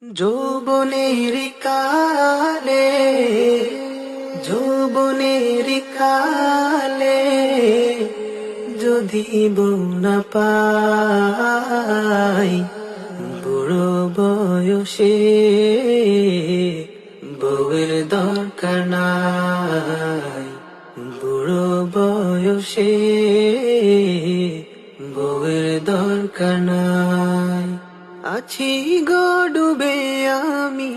যৌবনের কালে যৌবনের কালে যদি বউ না পাই, বুড়ো বয়সে বউয়ের দরকার নাই। বুড়ো বয়সে বউয়ের দরকার নাই। আছি গো ডুবে আমি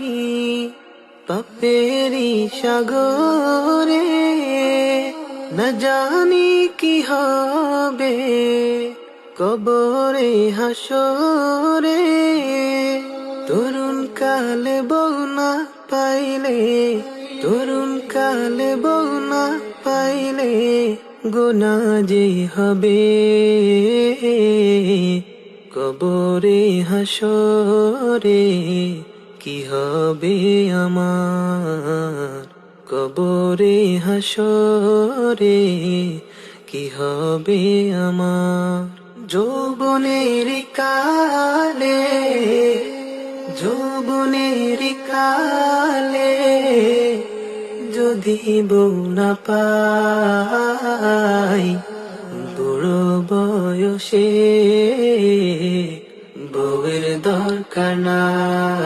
পাপেরি সাগরে, না জানি কি হবে কবরে হাসরে। তরুণ কালে বউ না পাইলে, তরুণ কালে বউ না পাইলে গুনাহ যে হবে কবরে হাসরে। কি হবে আমার কবরে হাসরে, কি হবে আমার। যৌবনের কালে যৌবনের কালে যদি বউ না পাই, বুড়ো বয়সে বউয়ের দরকার নাই।